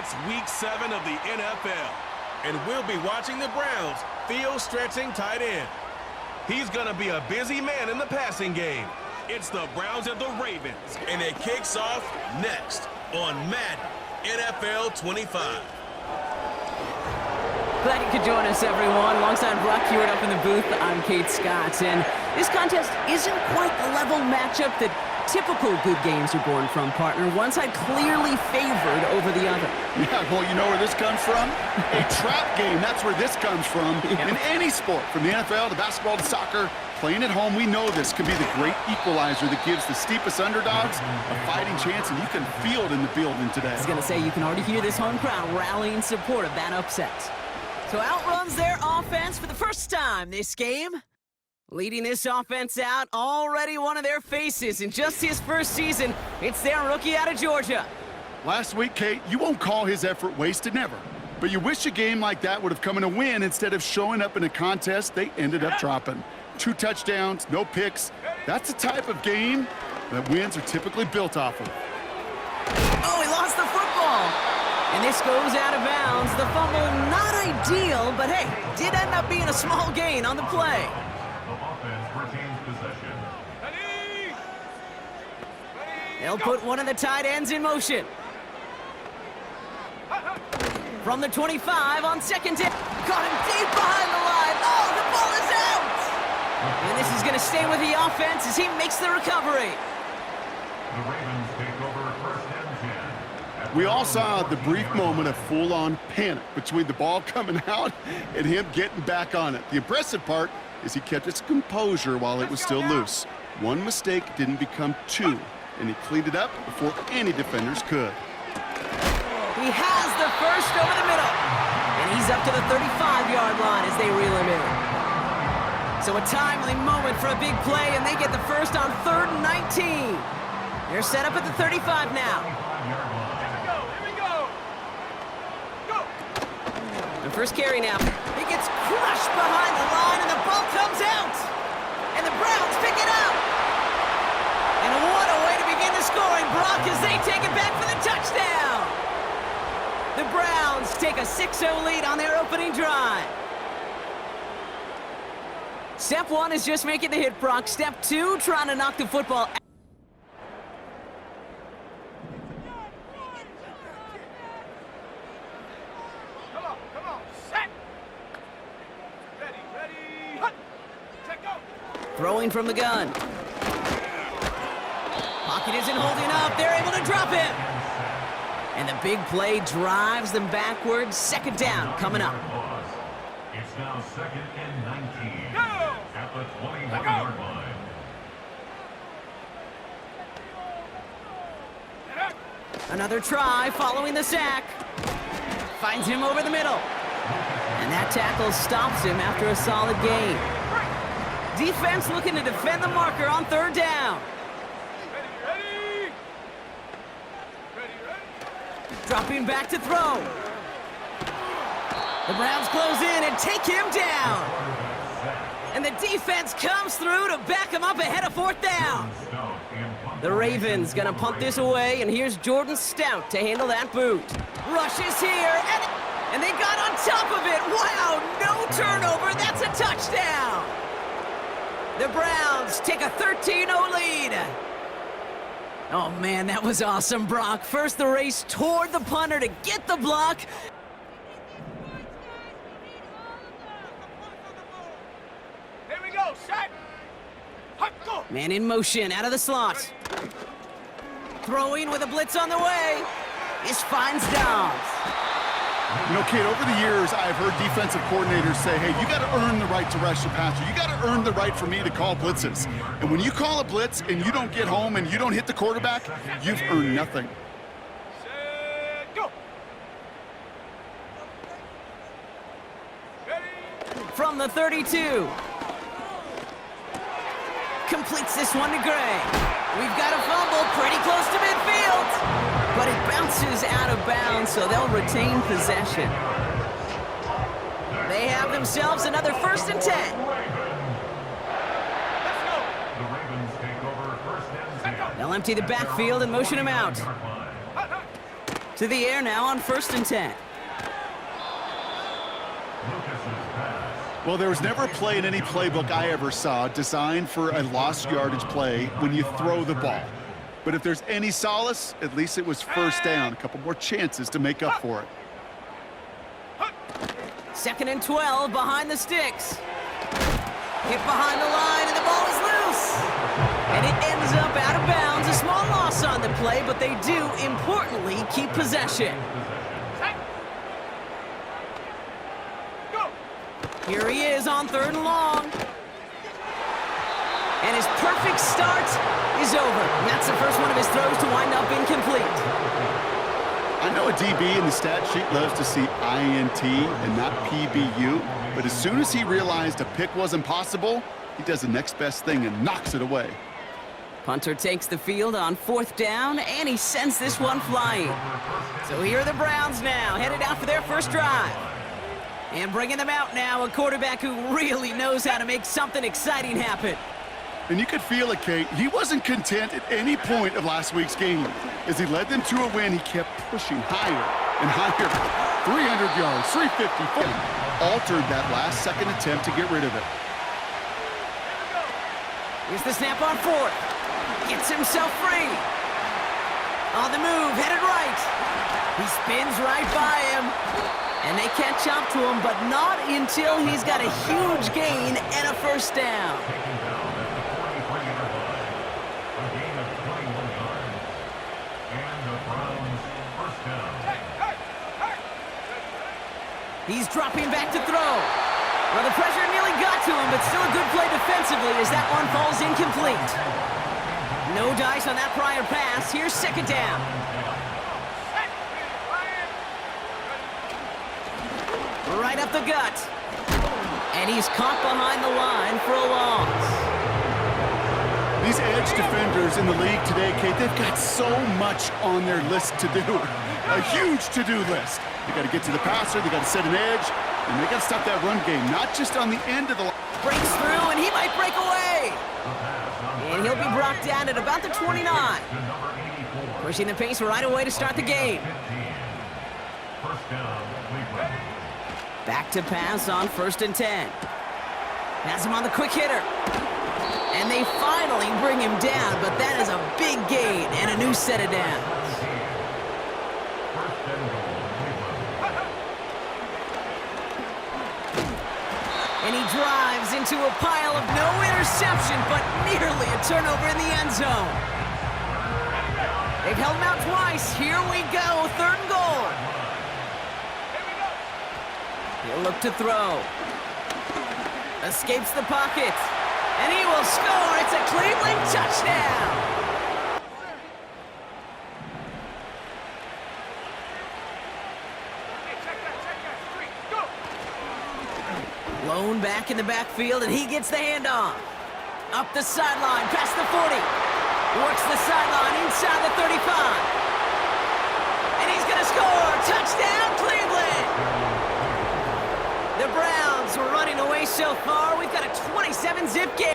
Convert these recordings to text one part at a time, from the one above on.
It's Week 7 of the NFL, and we'll be watching the Browns field-stretching tight end. He's going to be a busy man in the passing game. It's the Browns and the Ravens, and it kicks off next on Madden NFL 25. Glad you could join us, everyone. Alongside Brock Hewitt up in the booth, I'm Kate Scott. And this contest isn't quite the level matchup that typical good games are born from, partner. One side clearly favored over the other. Yeah, well, you know where this comes from? A trap game. That's where this comes from. Yeah. In any sport, from the NFL to basketball to soccer, playing at home, we know this can be the great equalizer that gives the steepest underdogs a fighting chance, and you can feel it in the building today. I was going to say, you can already hear this home crowd rallying in support of that upset. So outruns their offense for the first time this game. Leading this offense out, already one of their faces in just his first season. It's their rookie out of Georgia. Last week, Kate, you won't call his effort wasted, never. But you wish a game like that would have come in a win instead of showing up in a contest they ended up dropping. 2 touchdowns, no picks. That's the type of game that wins are typically built off of. Oh, he lost the football. And this goes out of bounds. The fumble, not ideal, but hey, did end up being a small gain on the play. The offense retains possession. They'll put one of the tight ends in motion. From the 25 on second down. Got him deep behind the line. Oh, the ball is out! And this is going to stay with the offense as he makes the recovery. The Ravens take over first and 10. We all saw the brief moment of full-on panic between the ball coming out and him getting back on it. The impressive part is he kept his composure while it was still loose. One mistake didn't become 2, and he cleaned it up before any defenders could. He has the first over the middle. And he's up to the 35-yard line as they reel him in. So a timely moment for a big play, and they get the first on 3rd and 19. They're set up at the 35 now. The first carry now. He gets crushed behind the line, and the ball comes out. And the Browns pick it up. And what a way to begin the scoring, Brock, as they take it back for the touchdown. The Browns take a 6-0 lead on their opening drive. Step 1 is just making the hit, Brock. Step 2, trying to knock the football out. Throwing from the gun. Pocket isn't holding up. They're able to drop him. And the big play drives them backwards. Second down coming up. It's now 2nd and 19. At the 21-yard line. Another try following the sack. Finds him over the middle. And that tackle stops him after a solid gain. Defense looking to defend the marker on 3rd down. Dropping back to throw. The Browns close in and take him down. And the defense comes through to back him up ahead of 4th down. The Ravens gonna punt this away, and here's Jordan Stout to handle that boot. Rushes here, and they got on top of it. Wow, no turnover. That's a touchdown. The Browns take a 13-0 lead. Oh, man, that was awesome, Brock. First the race toward the punter to get the block. Here we go, set. Go. Man in motion, out of the slot. Throwing with a blitz on the way. This finds Dobbs. You know, Kate, over the years, I've heard defensive coordinators say, hey, you got to earn the right to rush the passer. You got to earn the right for me to call blitzes. And when you call a blitz and you don't get home and you don't hit the quarterback, you've earned nothing. Set, go. From the 32. Completes this one to Gray. We've got a fumble pretty close to midfield. But it bounces out of bounds, so they'll retain possession. They have themselves another 1st and 10. The Ravens take over first and 10. They'll empty the backfield and motion him out. To the air now on 1st and 10. Well, there was never a play in any playbook I ever saw designed for a lost yardage play when you throw the ball. But if there's any solace, at least it was first down. A couple more chances to make up for it. 2nd and 12 behind the sticks. Hit behind the line, and the ball is loose. And it ends up out of bounds. A small loss on the play, but they do, importantly, keep possession. Here he is on 3rd and long. And his perfect start is over. And that's the first one of his throws to wind up incomplete. I know a DB in the stat sheet loves to see INT and not PBU, but as soon as he realized a pick wasn't possible, he does the next best thing and knocks it away. Punter takes the field on 4th down, and he sends this one flying. So here are the Browns now, headed out for their first drive. And bringing them out now, a quarterback who really knows how to make something exciting happen. And you could feel it, Kate. He wasn't content at any point of last week's game. As he led them to a win, he kept pushing higher and higher. 300 yards, 350. Altered that last second attempt to get rid of it. Here's the snap on 4th. Gets himself free. On the move, headed right. He spins right by him. And they catch up to him, but not until he's got a huge gain and a first down. He's dropping back to throw. Well, the pressure nearly got to him, but still a good play defensively as that one falls incomplete. No dice on that prior pass. Here's 2nd down. Right up the gut. And he's caught behind the line for a loss. These edge defenders in the league today, Kate, they've got so much on their list to do. A huge to-do list. They got to get to the passer, they got to set an edge, and they got to stop that run game, not just on the end of the line. Breaks through, and he might break away. And he'll be brought down at about the 29. Pushing the pace right away to start the game. Back to pass on 1st and 10. Has him on the quick hitter. And they finally bring him down, but that is a big gain and a new set of downs. And he drives into a pile of no interception, but nearly a turnover in the end zone. They've held him out twice. Here we go, 3rd and goal. He'll look to throw. Escapes the pocket. And he will score. It's a Cleveland touchdown. Lone back in the backfield, and he gets the handoff. Up the sideline, past the 40. Works the sideline inside the 35. And he's going to score. Touchdown, Cleveland. The Browns were running away so far. We've got a 27-zip game.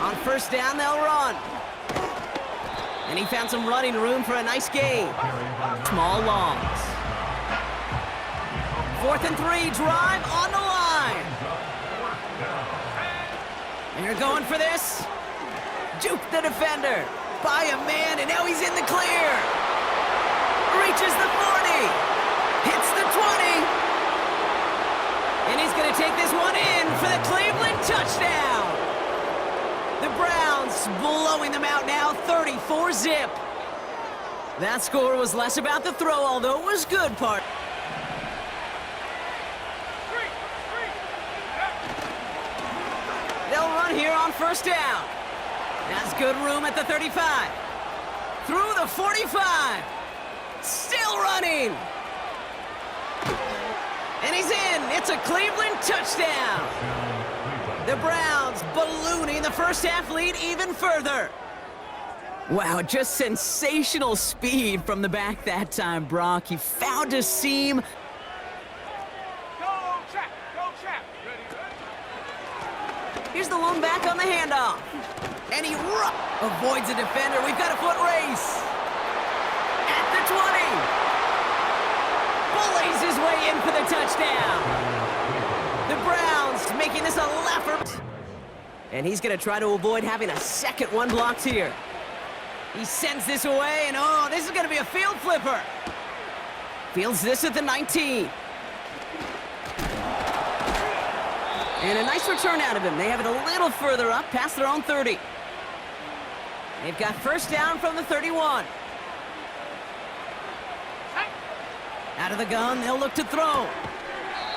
On 1st down, they'll run. And he found some running room for a nice gain. Small longs. 4th and 3, drive on the line. And you're going for this. Juke the defender. By a man, and now he's in the clear. Reaches the 40. Hits the 20. And he's going to take this one in for the Cleveland touchdown. The Browns blowing them out now, 34-zip. That score was less about the throw, although it was good part. They'll run here on 1st down. Has good room at the 35. Through the 45. Still running. And he's in. It's a Cleveland touchdown. The Browns ballooning the first half lead even further. Wow, just sensational speed from the back that time, Brock. He found a seam. Here's the lone back on the handoff. And he avoids a defender. We've got a foot race. At the 20. Bullies his way in for the touchdown. The Browns making this a laugher. And he's going to try to avoid having a second one blocked here. He sends this away, and oh, this is going to be a field flipper. Fields this at the 19. And a nice return out of him. They have it a little further up, past their own 30. They've got first down from the 31. Out of the gun, they'll look to throw.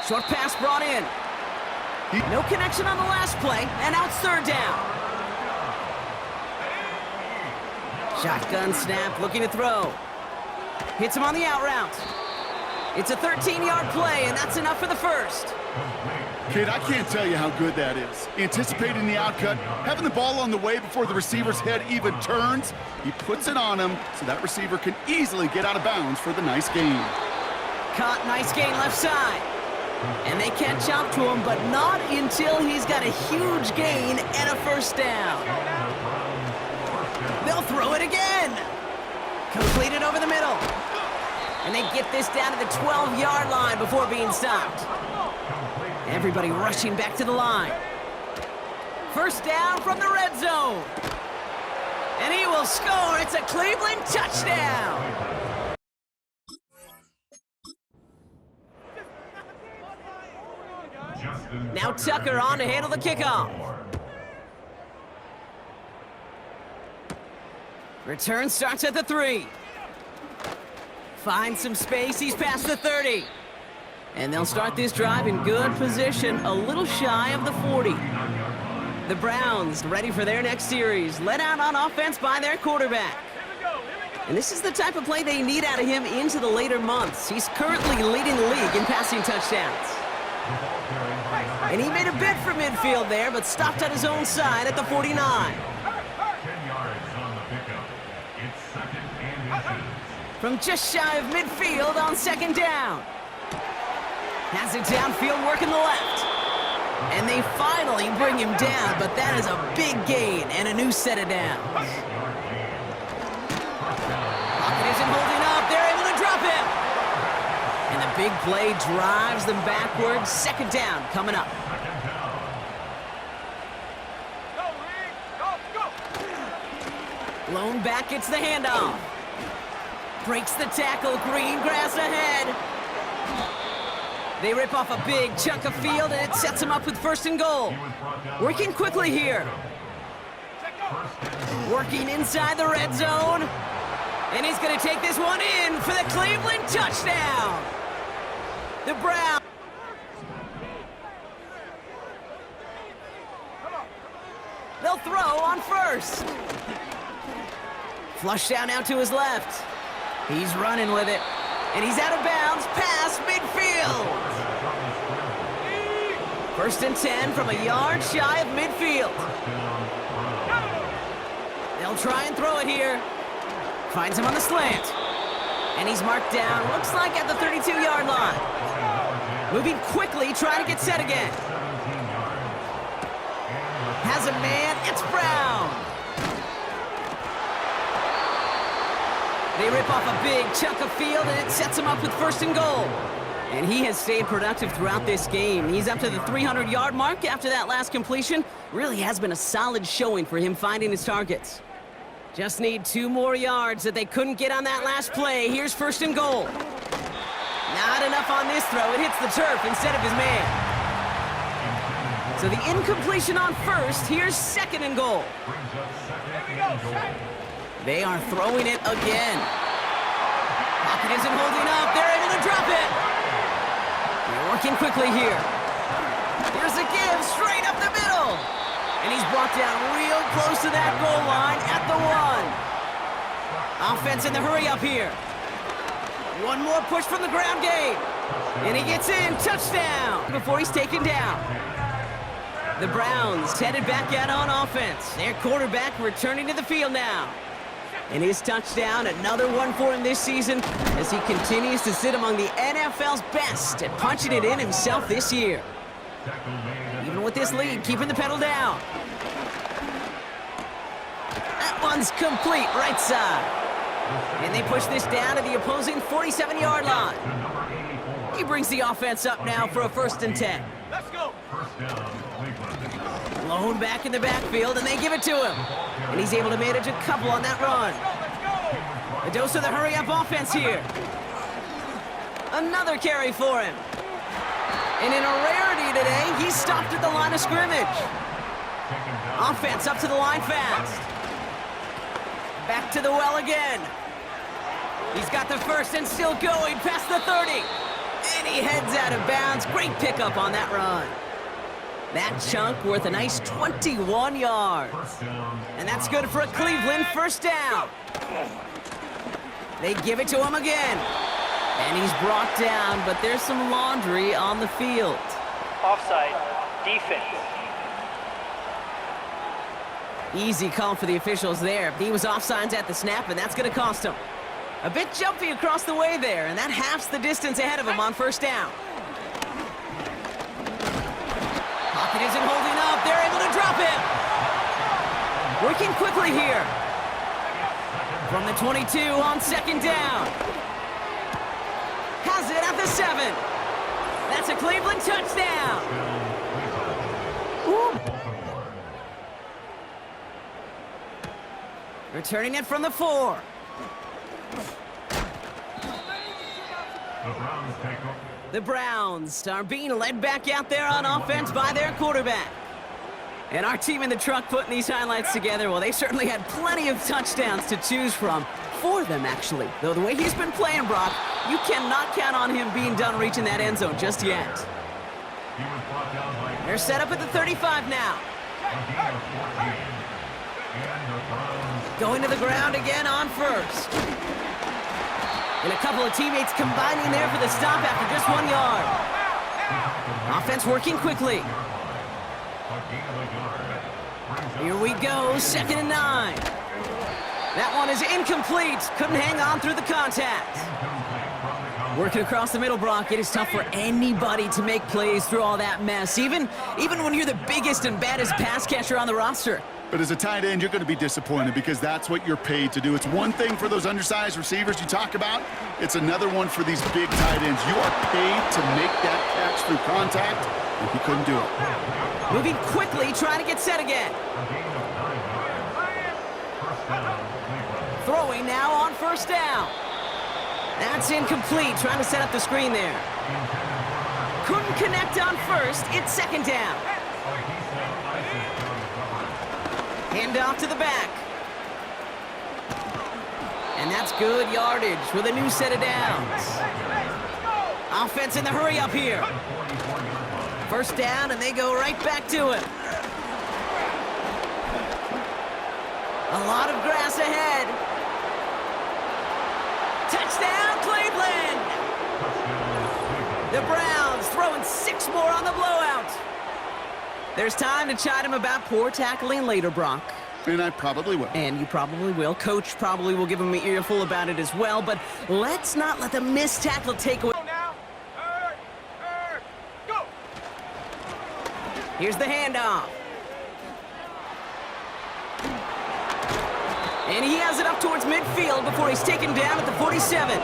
Short pass brought in. No connection on the last play, and now it's third down. Shotgun snap, looking to throw. Hits him on the out route. It's a 13-yard play, and that's enough for the first. Kid, I can't tell you how good that is. Anticipating the outcut, having the ball on the way before the receiver's head even turns, he puts it on him so that receiver can easily get out of bounds for the nice gain. Caught, nice gain left side. And they catch up to him, but not until he's got a huge gain and a first down. They'll throw it again. Completed over the middle. And they get this down to the 12-yard line before being stopped. Everybody rushing back to the line. First down from the red zone. And he will score. It's a Cleveland touchdown. Now Tucker on to handle the kickoff. Return starts at the 3. Finds some space, he's past the 30. And they'll start this drive in good position, a little shy of the 40. The Browns ready for their next series, led out on offense by their quarterback. And this is the type of play they need out of him into the later months. He's currently leading the league in passing touchdowns. And he made a bid for midfield there, but stopped at his own side at the 49. 10 yards on the pickup. It's second and inches. From just shy of midfield on second down. Has it downfield, working the left. And they finally bring him down, but that is a big gain and a new set of downs. Pocket isn't holding up. They're able to drop him. And the big play drives them backwards. Second down coming up. Lone back gets the handoff. Breaks the tackle. Green grass ahead. They rip off a big chunk of field, and it sets him up with first and goal. Working quickly here. Working inside the red zone. And he's going to take this one in for the Cleveland touchdown. The Browns. They'll throw on first. Flush down now to his left. He's running with it. And he's out of bounds past midfield. First and 10 from a yard shy of midfield. They'll try and throw it here. Finds him on the slant. And he's marked down, looks like at the 32-yard line. Moving quickly, trying to get set again. Has a man, it's Brown. They rip off a big chunk of field, and it sets him up with first and goal. And he has stayed productive throughout this game. He's up to the 300-yard mark after that last completion. Really has been a solid showing for him finding his targets. Just need 2 more yards that they couldn't get on that last play. Here's first and goal. Not enough on this throw. It hits the turf instead of his man. So the incompletion on first. Here's second and goal. They are throwing it again. Pocket isn't holding up. They're able to drop it. They're working quickly here. Here's a give straight up the middle. And he's brought down real close to that goal line at the 1. Offense in the hurry up here. One more push from the ground game. And he gets in. Touchdown before he's taken down. The Browns headed back out on offense. Their quarterback returning to the field now. And his touchdown, another one for him this season as he continues to sit among the NFL's best at punching it in himself this year. Even with with this lead, keeping the pedal down. That one's complete, right side. And they push this down to the opposing 47-yard line. He brings the offense up now for a 1st and 10. Let's go. Blown back in the backfield, and they give it to him. And he's able to manage a couple on that run. A dose of the hurry-up offense here. Another carry for him. And in a rarity today, he's stopped at the line of scrimmage. Offense up to the line fast. Back to the well again. He's got the 1st and still going past the 30. And he heads out of bounds. Great pickup on that run. That chunk worth a nice 21 yards. And that's good for a Cleveland 1st down. They give it to him again. And he's brought down, but there's some laundry on the field. Offside, defense. Easy call for the officials there. He was offsides at the snap, and that's going to cost him. A bit jumpy across the way there, and that halves the distance ahead of him on 1st down. Pocket isn't holding up. They're able to drop him. Working quickly here. From the 22 on 2nd down. Has it at the 7. That's a Cleveland touchdown. Ooh. Returning it from the 4. The Browns are being led back out there on offense by their quarterback. And our team in the truck putting these highlights together, well, they certainly had plenty of touchdowns to choose from. For them, actually. Though the way he's been playing, Brock, you cannot count on him being done reaching that end zone just yet. They're set up at the 35 now. Going to the ground again on 1st. And a couple of teammates combining there for the stop after just 1 yard. Offense working quickly. Here we go, 2nd and 9. That one is incomplete. Couldn't hang on through the contact. Working across the middle, Brock, it is tough for anybody to make plays through all that mess, even when you're the biggest and baddest pass catcher on the roster. But as a tight end, you're going to be disappointed because that's what you're paid to do. It's one thing for those undersized receivers you talk about. It's another one for these big tight ends. You are paid to make that catch through contact, and he couldn't do it. Moving quickly, trying to get set again. Throwing now on 1st down. That's incomplete, trying to set up the screen there. Couldn't connect on 1st, it's 2nd down. Hand off to the back. And that's good yardage with a new set of downs. Offense in the hurry up here. 1st down, and they go right back to it. A lot of grass ahead. Touchdown, Cleveland! The Browns throwing 6 more on the blowout. There's time to chide him about poor tackling later, Brock. And I probably will. And you probably will. Coach probably will give him an earful about it as well, but let's not let the missed tackle take away. Go! Here's the handoff. And he has it up towards midfield before he's taken down at the 47.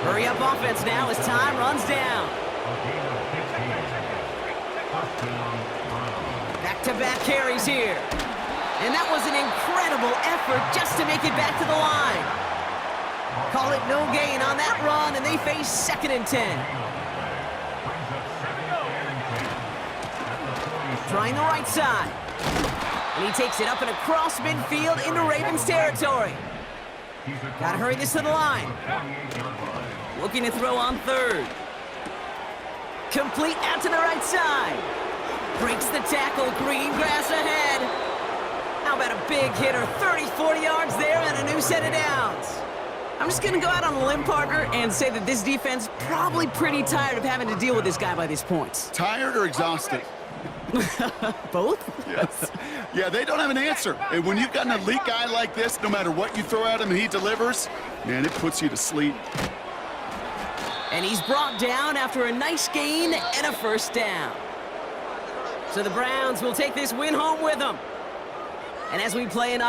Hurry up offense now as time runs down. Back-to-back carries here. And that was an incredible effort just to make it back to the line. Call it no gain on that run, and they face 2nd and 10. Trying the right side. And he takes it up and across midfield into Ravens territory. Gotta hurry this to the line. Looking to throw on 3rd. Complete out to the right side. Breaks the tackle, green grass ahead. How about a big hitter, 30, 40 yards there and a new set of downs. I'm just gonna go out on a limb, partner, and say that this defense probably pretty tired of having to deal with this guy by these points. Tired or exhausted? Both? Yes. Yeah, they don't have an answer. And when you've got an elite guy like this, no matter what you throw at him and he delivers, man, it puts you to sleep. And he's brought down after a nice gain and a 1st down. So the Browns will take this win home with them. And as we play an